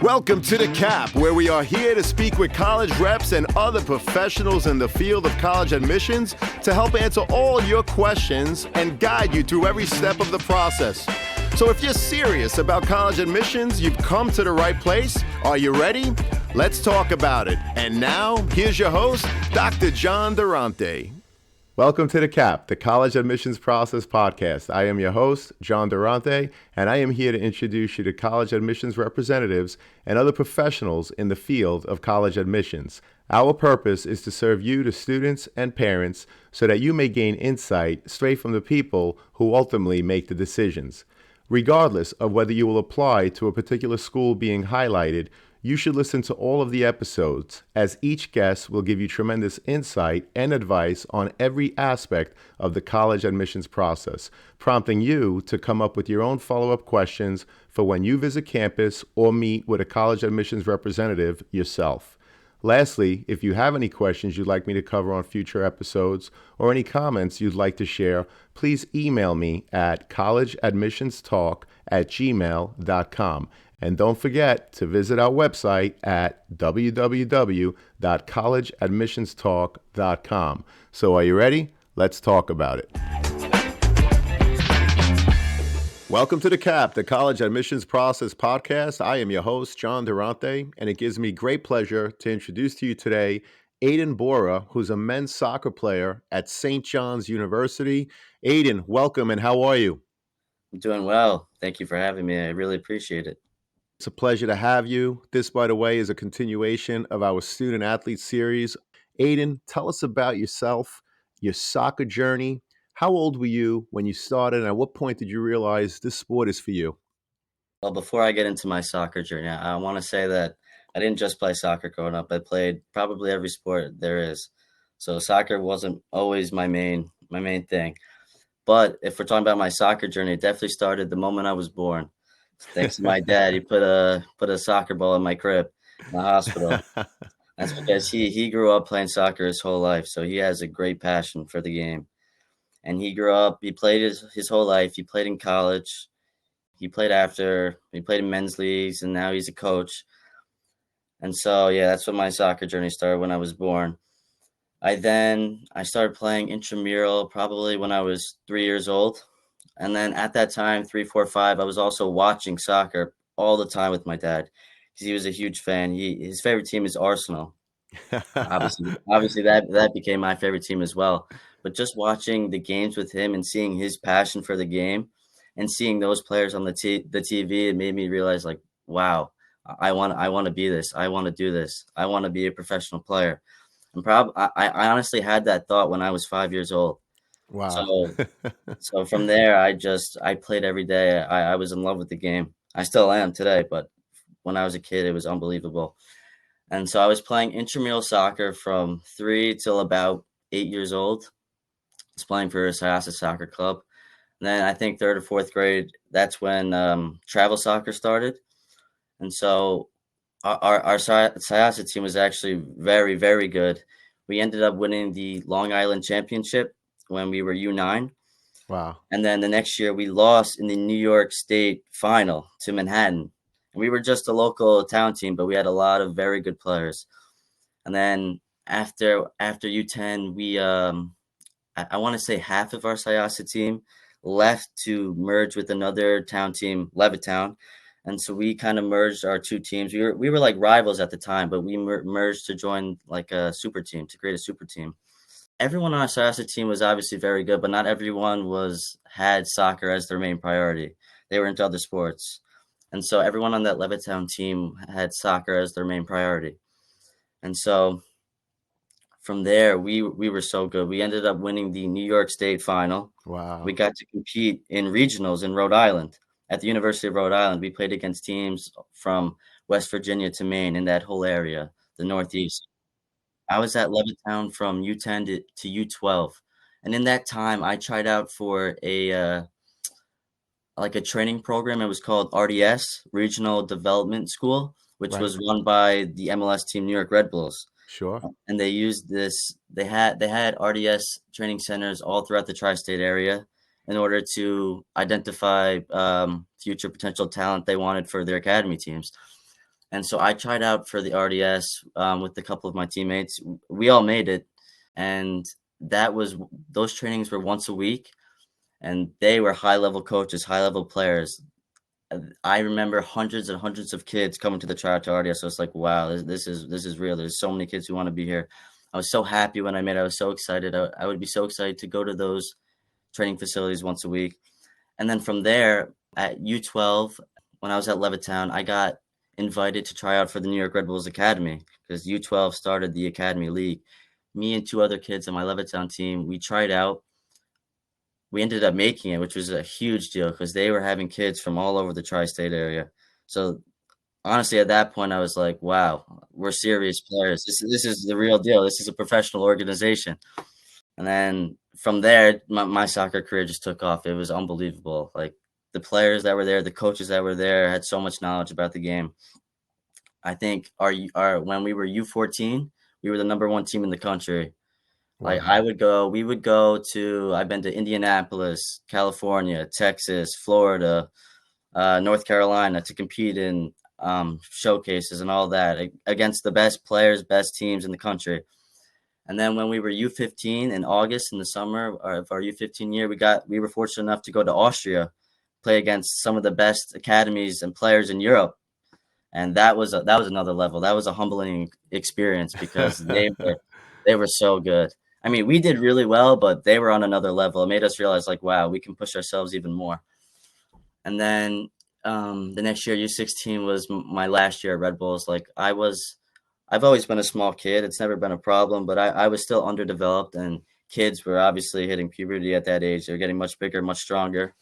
Welcome to The Cap, where we are here to speak with college reps and other professionals in the field of college admissions to help answer all your questions and guide you through every step of the process. So if you're serious about college admissions, you've come to the right place. Are you ready? Let's talk about it. And now, here's your host, Dr. John Durante. Welcome to The Cap, the College Admissions Process Podcast. I am your host, John Durante, and I am here to introduce you to college admissions representatives and other professionals in the field of college admissions. Our purpose is to serve you, the students and parents, so that you may gain insight straight from the people who ultimately make the decisions. Regardless of whether you will apply to a particular school being highlighted, you should listen to all of the episodes, as each guest will give you tremendous insight and advice on every aspect of the college admissions process, prompting you to come up with your own follow-up questions for when you visit campus or meet with a college admissions representative yourself. Lastly, if you have any questions you'd like me to cover on future episodes or any comments you'd like to share, please email me at collegeadmissionstalk@gmail.com. And don't forget to visit our website at www.collegeadmissionstalk.com. So are you ready? Let's talk about it. Welcome to The Cap, the College Admissions Process Podcast. I am your host, John Durante, and it gives me great pleasure to introduce to you today Aiden Bora, who's a men's soccer player at St. John's University. Aiden, welcome, and how are you? I'm doing well. Thank you for having me. I really appreciate it. It's a pleasure to have you. This, by the way, is a continuation of our Student Athlete Series. Aiden, tell us about yourself, your soccer journey. How old were you when you started, and at what point did you realize this sport is for you? Well, before I get into my soccer journey, I want to say that I didn't just play soccer growing up. I played probably every sport there is. So soccer wasn't always my main thing. But if we're talking about my soccer journey, it definitely started the moment I was born. Thanks to my dad, he put a soccer ball in my crib in the hospital. That's because he grew up playing soccer his whole life, so he has a great passion for the game. And he grew up, he played his whole life. He played in college. He played in men's leagues, and now he's a coach. And so, yeah, that's when my soccer journey started when I was born. I started playing intramural probably when I was 3 years old. And then at that time, 3, 4, 5, I was also watching soccer all the time with my dad because he was a huge fan. His favorite team is Arsenal. Obviously that became my favorite team as well. But just watching the games with him and seeing his passion for the game and seeing those players on the TV, it made me realize, like, wow, I want to be this. I want to do this. I want to be a professional player. And I honestly had that thought when I was 5 years old. Wow. So from there, I played every day. I was in love with the game. I still am today, but when I was a kid, it was unbelievable. And so I was playing intramural soccer from 3 till about 8 years old. I was playing for Syosset Soccer Club. And then I think 3rd or 4th grade, that's when travel soccer started. And so our Syosset team was actually very, very good. We ended up winning the Long Island Championship when we were U9. Wow. And then the next year we lost in the New York State final to Manhattan. And we were just a local town team, but we had a lot of very good players. And then after U10, we I want to say half of our Syosset team left to merge with another town team, Levittown. And so we kind of merged our two teams. We were like rivals at the time, but we merged to join like a super team, to create a super team. Everyone on our Syosset team was obviously very good, but not everyone had soccer as their main priority. They were into other sports. And so everyone on that Levittown team had soccer as their main priority. And so from there, we were so good. We ended up winning the New York State final. Wow. We got to compete in regionals in Rhode Island. At the University of Rhode Island, we played against teams from West Virginia to Maine, in that whole area, the Northeast. I was at Levittown from U10 to U12. And in that time, I tried out for a training program. It was called RDS, Regional Development School, which Right. was run by the MLS team, New York Red Bulls. Sure. And they used this. They had RDS training centers all throughout the tri-state area in order to identify future potential talent they wanted for their academy teams. And so I tried out for the RDS with a couple of my teammates. We all made it, and that was those trainings were once a week, and they were high level coaches, high level players. I remember hundreds and hundreds of kids coming to the tryout to RDS. So it's like, wow, this is real. There's so many kids who want to be here. I was so happy when I made it. I was so excited. I would be so excited to go to those training facilities once a week. And then from there at U12, when I was at Levittown, I got invited to try out for the New York Red Bulls Academy because U12 started the Academy League. Me and two other kids on my Levittown team, we tried out. We ended up making it, which was a huge deal because they were having kids from all over the tri-state area. So honestly, at that point, I was like, wow, we're serious players. This is the real deal. This is a professional organization. And then from there, my soccer career just took off. It was unbelievable. Like the players that were there, the coaches that were there had so much knowledge about the game. I think our when we were U14, we were the number one team in the country. Like Wow. we would go to, I've been to Indianapolis, California, Texas, Florida, North Carolina to compete in showcases and all that against the best players, best teams in the country. And then when we were U15 in August in the summer of our U15 year, we were fortunate enough to go to Austria, play against some of the best academies and players in Europe. And that was another level. That was a humbling experience because they were so good. I mean, we did really well, but they were on another level. It made us realize like, wow, we can push ourselves even more. And then the next year, U16 was my last year at Red Bulls. I've always been a small kid. It's never been a problem, but I was still underdeveloped, and kids were obviously hitting puberty at that age. They're getting much bigger, much stronger,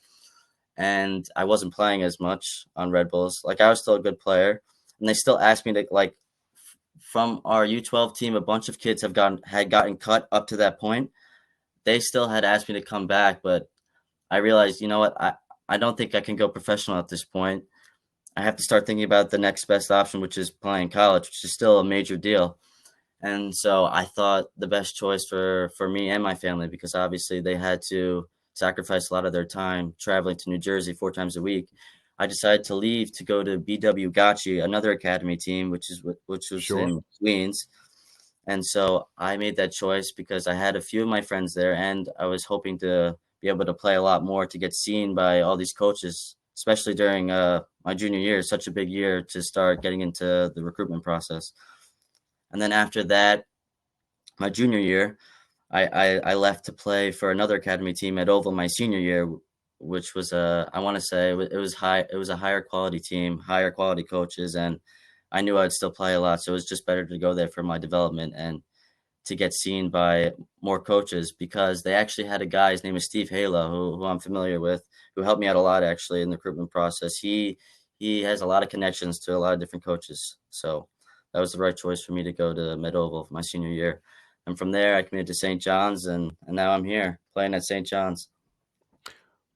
and I wasn't playing as much on Red Bulls. Like I was still a good player, and they still asked me to from our U12 team. A bunch of kids had gotten cut up to that point. They still had asked me to come back, but I realized, you know what, I don't think I can go professional at this point. I have to start thinking about the next best option, which is playing college, which is still a major deal. And so I thought the best choice for me and my family, because obviously they had to sacrifice a lot of their time traveling to New Jersey 4 times a week. I decided to leave to go to BW Gotchi, another academy team, which was Sure. in Queens. And so I made that choice because I had a few of my friends there, and I was hoping to be able to play a lot more to get seen by all these coaches, especially during my junior year. It's such a big year to start getting into the recruitment process. And then after that, my junior year, I left to play for another academy team at Oval my senior year, which was I want to say it was a higher quality team, higher quality coaches, and I knew I'd still play a lot, so it was just better to go there for my development and to get seen by more coaches because they actually had a guy, his name is Steve Halo, who I'm familiar with, who helped me out a lot actually in the recruitment process. He has a lot of connections to a lot of different coaches, so that was the right choice for me to go to Med Oval for my senior year. And from there, I committed to St. John's, and now I'm here playing at St. John's.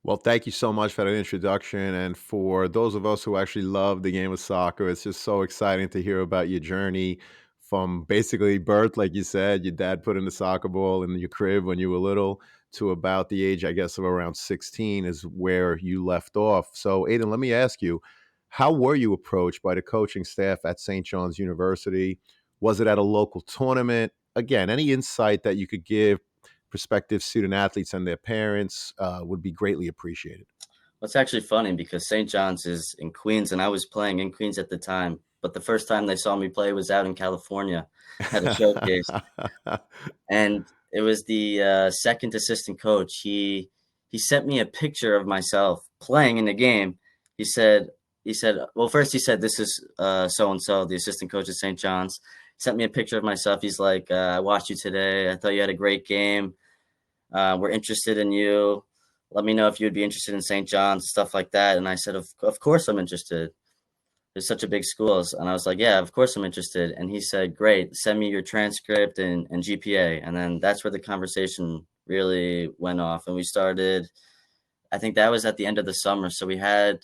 Well, thank you so much for that introduction. And for those of us who actually love the game of soccer, it's just so exciting to hear about your journey from basically birth, like you said, your dad put in the soccer ball in your crib when you were little, to about the age, I guess, of around 16 is where you left off. So, Aiden, let me ask you, how were you approached by the coaching staff at St. John's University? Was it at a local tournament? Again, any insight that you could give prospective student athletes and their parents would be greatly appreciated. Well, it's actually funny because St. John's is in Queens, and I was playing in Queens at the time. But the first time they saw me play was out in California at a showcase, and it was the second assistant coach. He sent me a picture of myself playing in the game. He said well, first he said, this is so and so, the assistant coach at St. John's. He sent me a picture of myself. He's like, I watched you today. I thought you had a great game. We're interested in you. Let me know if you'd be interested in St. John's, stuff like that. And I said, of course I'm interested. There's such a big schools. And I was like, yeah, of course I'm interested. And he said, great, send me your transcript and GPA. And then that's where the conversation really went off. And we started, I think that was at the end of the summer. So we had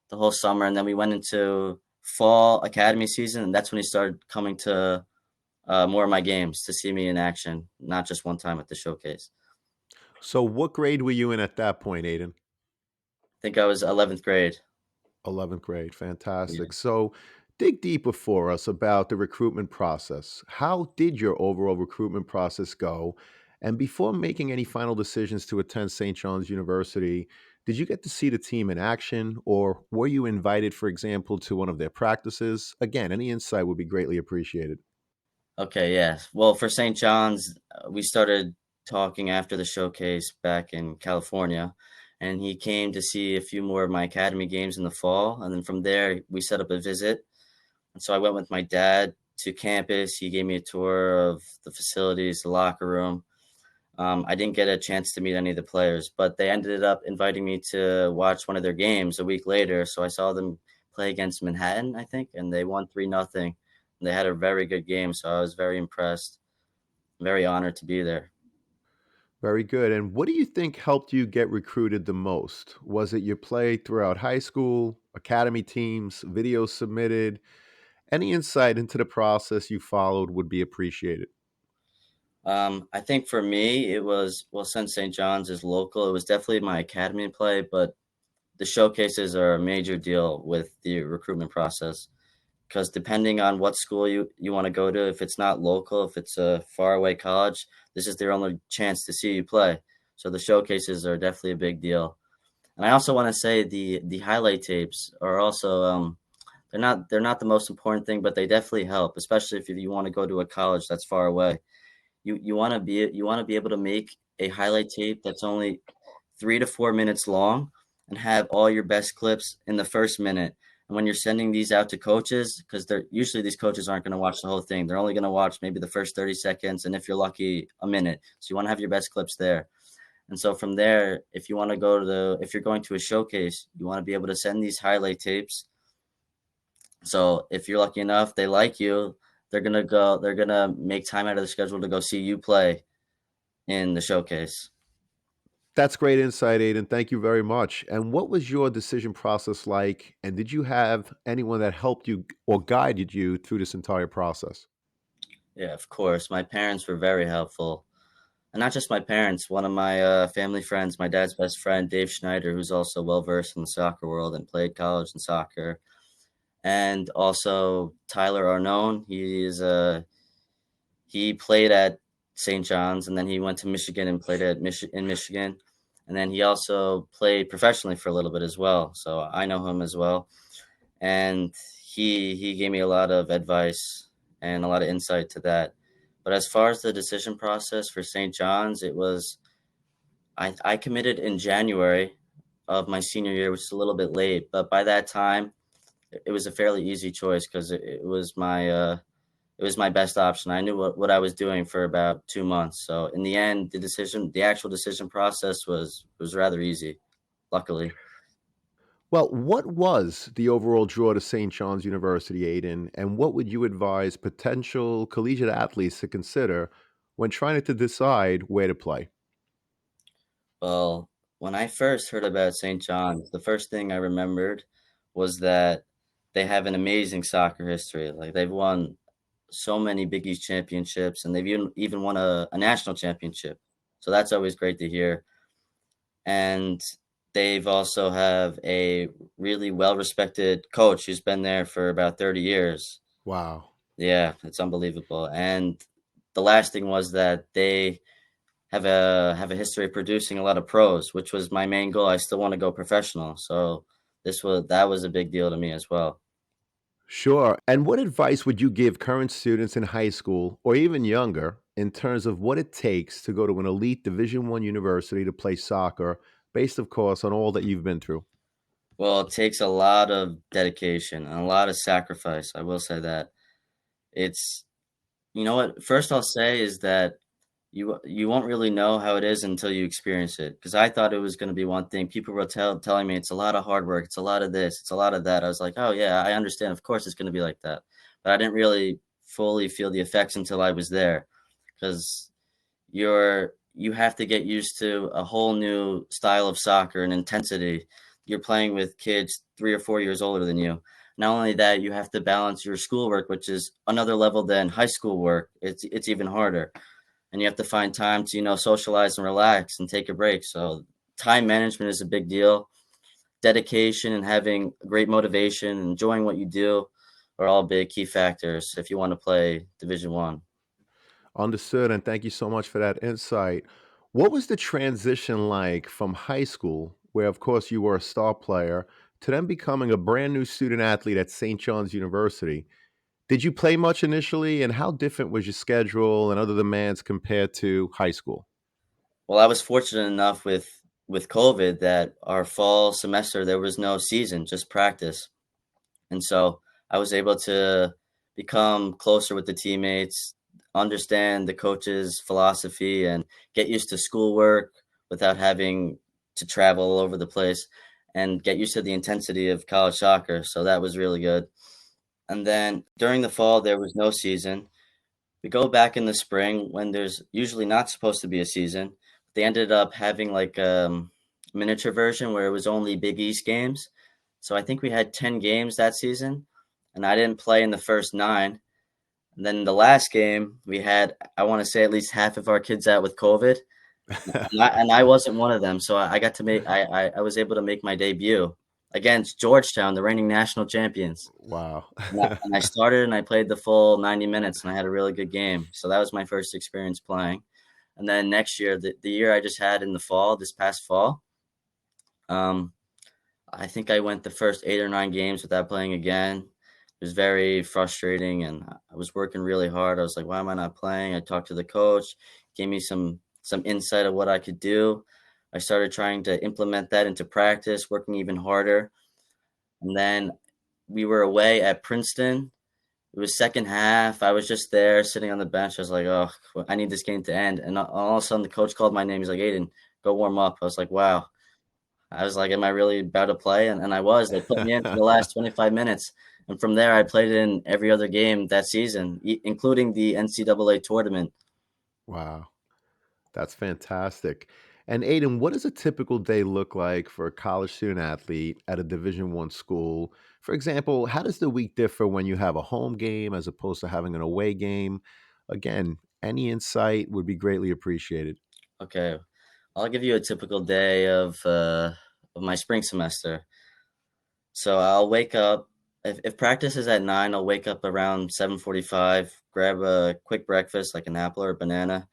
the whole summer, and then we went into fall academy season. And that's when he started coming to more of my games to see me in action, not just one time at the showcase. So, what grade were you in at that point, Aiden? I think I was 11th grade. 11th grade. Yeah. Fantastic. So, dig deeper for us about the recruitment process. How did your overall recruitment process go? And before making any final decisions to attend St. John's University, did you get to see the team in action or were you invited, for example, to one of their practices? Again, any insight would be greatly appreciated. Okay, yeah. Well, for St. John's, we started talking after the showcase back in California, and he came to see a few more of my academy games in the fall. And then from there, we set up a visit. And so I went with my dad to campus. He gave me a tour of the facilities, the locker room. I didn't get a chance to meet any of the players, but they ended up inviting me to watch one of their games a week later. So I saw them play against Manhattan, I think, and they won 3-0. They had a very good game, so I was very impressed, very honored to be there. Very good. And what do you think helped you get recruited the most? Was it your play throughout high school, academy teams, videos submitted? Any insight into the process you followed would be appreciated. I think for me, it was, well, since St. John's is local, it was definitely my academy play, but the showcases are a major deal with the recruitment process because depending on what school you want to go to, if it's not local, if it's a faraway college, this is their only chance to see you play. So the showcases are definitely a big deal. And I also want to say the highlight tapes are also they're not the most important thing, but they definitely help, especially if you want to go to a college that's far away. You want to be able to make a highlight tape that's only 3 to 4 minutes long and have all your best clips in the first minute. And when you're sending these out to coaches, because they're usually these coaches aren't going to watch the whole thing. They're only going to watch maybe the first 30 seconds, and if you're lucky, a minute. So you want to have your best clips there. And so from there, if you're going to a showcase, you want to be able to send these highlight tapes. So if you're lucky enough, they like you, they're gonna make time out of the schedule to go see you play in the showcase. That's great insight, Aiden. Thank you very much. And what was your decision process like? And did you have anyone that helped you or guided you through this entire process? Yeah, of course. My parents were very helpful. And not just my parents, one of my family friends, my dad's best friend, Dave Schneider, who's also well versed in the soccer world and played college and soccer. And also Tyler Arnone. He played at St. John's, and then he went to Michigan and played in Michigan. And then he also played professionally for a little bit as well. So I know him as well. And he gave me a lot of advice and a lot of insight to that. But as far as the decision process for St. John's, I committed in January of my senior year, which is a little bit late. But by that time, it was a fairly easy choice because it was my best option. I knew what I was doing for about 2 months. So in the end, the actual decision process was rather easy, luckily. Well, what was the overall draw to St. John's University, Aiden? And what would you advise potential collegiate athletes to consider when trying to decide where to play? Well, when I first heard about St. John's, the first thing I remembered was that they have an amazing soccer history. Like they've won so many Big East championships, and they've even won a national championship. So that's always great to hear. And they've also have a really well respected coach who's been there for about 30 years. Wow. Yeah, it's unbelievable. And the last thing was that they have a history of producing a lot of pros, which was my main goal. I still want to go professional. So that was a big deal to me as well. Sure. And what advice would you give current students in high school or even younger in terms of what it takes to go to an elite Division I university to play soccer, based, of course, on all that you've been through? Well, it takes a lot of dedication and a lot of sacrifice. I will say that. It's You know what? First, I'll say is that you won't really know how it is until you experience it. Because I thought it was going to be one thing. People were telling me it's a lot of hard work, it's a lot of this, it's a lot of that. I was like, oh yeah, I understand. Of course, it's going to be like that. But I didn't really fully feel the effects until I was there, because you have to get used to a whole new style of soccer and intensity. You're playing with kids 3 or 4 years older than you. Not only that, you have to balance your schoolwork, which is another level than high school work. It's even harder, and you have to find time to socialize and relax and take a break. So time management is a big deal. Dedication and having great motivation, enjoying what you do. are all big key factors if you want to play Division One. Understood, and thank you so much for that insight. What was the transition like from high school, where of course you were a star player, to then becoming a brand new student athlete at St. John's University? Did you play much initially, and how different was your schedule and other demands compared to high school? Well, I was fortunate enough with COVID that our fall semester there was no season, just practice. And so I was able to become closer with the teammates, understand the coach's philosophy, and get used to schoolwork without having to travel all over the place and get used to the intensity of college soccer. So that was really good. And then during the fall, there was no season. We go back in the spring when there's usually not supposed to be a season. They ended up having like miniature version where it was only Big East games. So I think we had 10 games that season, and I didn't play in the first nine. And then the last game, we had, I want to say, at least half of our kids out with COVID, and I wasn't one of them. So I got to make, I was able to make my debut against Georgetown, the reigning national champions. Wow. And I started and I played the full 90 minutes and I had a really good game. So that was my first experience playing. And then next year, the year I just had in the fall, this past fall, um, I think I went the first 8 or 9 games without playing again. It was very frustrating and I was working really hard. I was like, why am I not playing? I talked to the coach, gave me some insight of what I could do. I started trying to implement that into practice, working even harder. And then we were away at Princeton. It was second half. I was just there sitting on the bench. I was like, oh, I need this game to end. And all of a sudden, the coach called my name. He's like, Aiden, go warm up. I was like, wow. I was like, am I really about to play? And I was. They put me in for the last 25 minutes. And from there, I played in every other game that season, including the NCAA tournament. Wow. That's fantastic. And Aiden, what does a typical day look like for a college student athlete at a Division One school? For example, how does the week differ when you have a home game as opposed to having an away game? Again, any insight would be greatly appreciated. Okay. I'll give you a typical day of my spring semester. So I'll wake up if practice is at 9, I'll wake up around 7:45, grab a quick breakfast like an apple or a banana,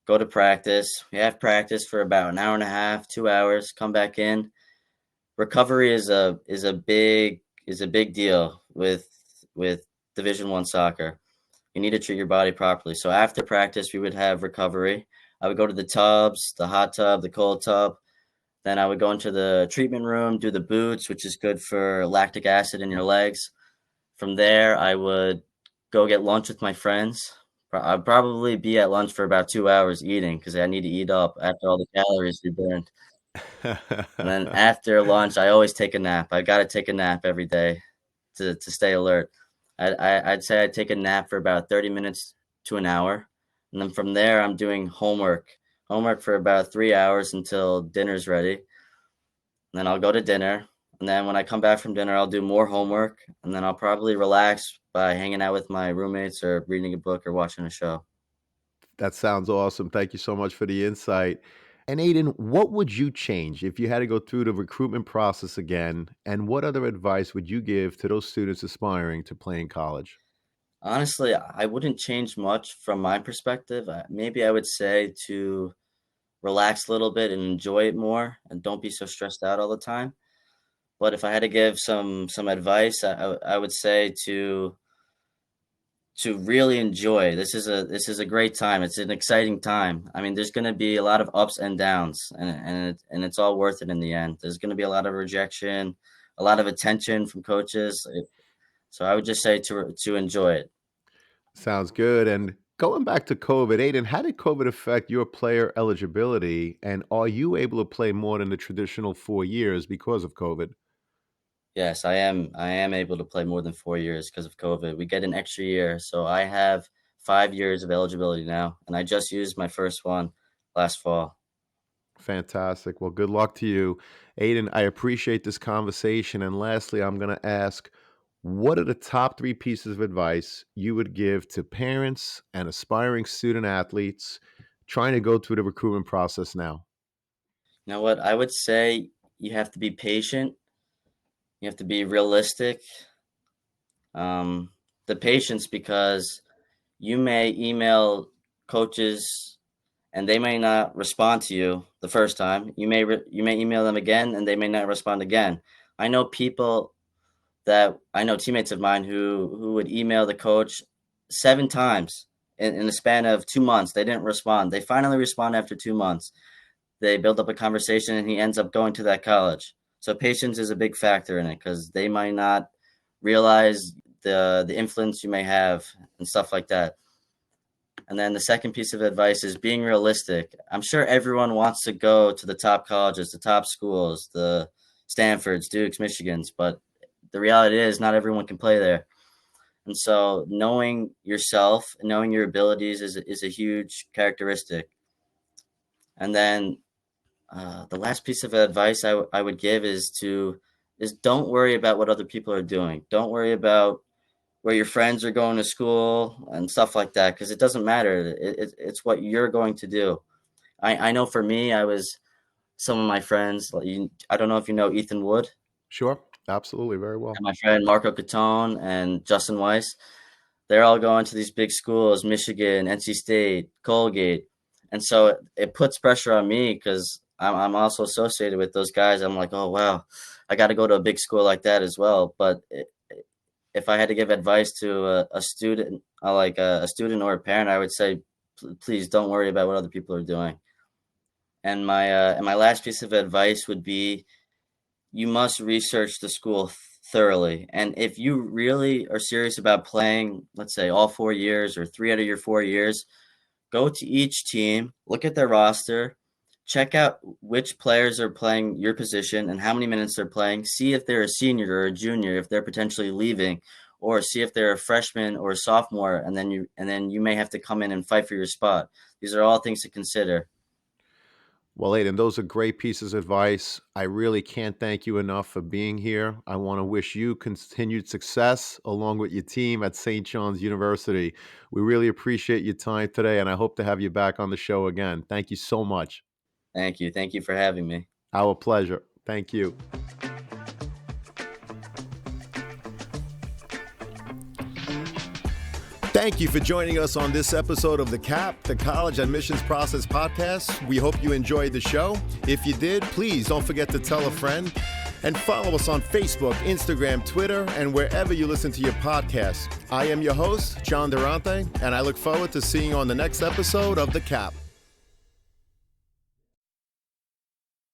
go to practice. We have practice for about an hour and a half, 2 hours, come back in. Recovery is a big deal with Division 1 soccer. You need to treat your body properly. So after practice, we would have recovery. I would go to the tubs, the hot tub, the cold tub. Then I would go into the treatment room, do the boots, which is good for lactic acid in your legs. From there, I would go get lunch with my friends. I'd probably be at lunch for about 2 hours eating because I need to eat up after all the calories we burned. And then after lunch, I always take a nap. I got to take a nap every day to stay alert. I'd say I'd take a nap for about 30 minutes to an hour. And then from there, I'm doing homework for about 3 hours until dinner's ready. And then I'll go to dinner. And then when I come back from dinner, I'll do more homework. And then I'll probably relax by hanging out with my roommates or reading a book or watching a show. That sounds awesome. Thank you so much for the insight. And Aiden, what would you change if you had to go through the recruitment process again? And what other advice would you give to those students aspiring to play in college? Honestly, I wouldn't change much from my perspective. Maybe I would say to relax a little bit and enjoy it more and don't be so stressed out all the time. But if I had to give some advice, I would say to really enjoy. This is a great time. It's an exciting time. I mean, there's going to be a lot of ups and downs, and it's all worth it in the end. There's going to be a lot of rejection, a lot of attention from coaches. So I would just say to enjoy it. Sounds good. And going back to COVID, Aiden, how did COVID affect your player eligibility? And are you able to play more than the traditional 4 years because of COVID? Yes, I am. I am able to play more than 4 years because of COVID. We get an extra year, so I have 5 years of eligibility now, and I just used my first one last fall. Fantastic. Well, good luck to you. Aiden, I appreciate this conversation. And lastly, I'm going to ask, what are the top three pieces of advice you would give to parents and aspiring student athletes trying to go through the recruitment process now? You know what? I would say you have to be patient. You have to be realistic, The patience, because you may email coaches and they may not respond to you the first time. You may email them again and they may not respond again. I know teammates of mine who would email the coach 7 times in the span of 2 months. They didn't respond. They finally respond after 2 months. They build up a conversation and he ends up going to that college. So patience is a big factor in it, because they might not realize the influence you may have and stuff like that. And then the second piece of advice is being realistic. I'm sure everyone wants to go to the top colleges, the top schools, the Stanfords, Dukes, Michigans, but the reality is not everyone can play there. And so knowing yourself and knowing your abilities is a huge characteristic. And then the last piece of advice I would give is don't worry about what other people are doing. Don't worry about where your friends are going to school and stuff like that, because it doesn't matter. It's what you're going to do. I know for me, some of my friends, I don't know if you know Ethan Wood. Sure, absolutely, very well. And my friend Marco Catone and Justin Weiss, they're all going to these big schools, Michigan, NC State, Colgate. And so it puts pressure on me, because I'm also associated with those guys. I'm like, oh, wow, I got to go to a big school like that as well. But if I had to give advice to a student, a student or a parent, I would say, please don't worry about what other people are doing. And my last piece of advice would be, you must research the school thoroughly. And if you really are serious about playing, let's say all 4 years or 3 out of your 4 years, go to each team, look at their roster, check out which players are playing your position and how many minutes they're playing. See if they're a senior or a junior, if they're potentially leaving, or see if they're a freshman or a sophomore, and then you may have to come in and fight for your spot. These are all things to consider. Well, Aiden, those are great pieces of advice. I really can't thank you enough for being here. I want to wish you continued success along with your team at St. John's University. We really appreciate your time today, and I hope to have you back on the show again. Thank you so much. Thank you. Thank you for having me. Our pleasure. Thank you. Thank you for joining us on this episode of The CAP, the College Admissions Process Podcast. We hope you enjoyed the show. If you did, please don't forget to tell a friend and follow us on Facebook, Instagram, Twitter, and wherever you listen to your podcasts. I am your host, John Durante, and I look forward to seeing you on the next episode of The CAP.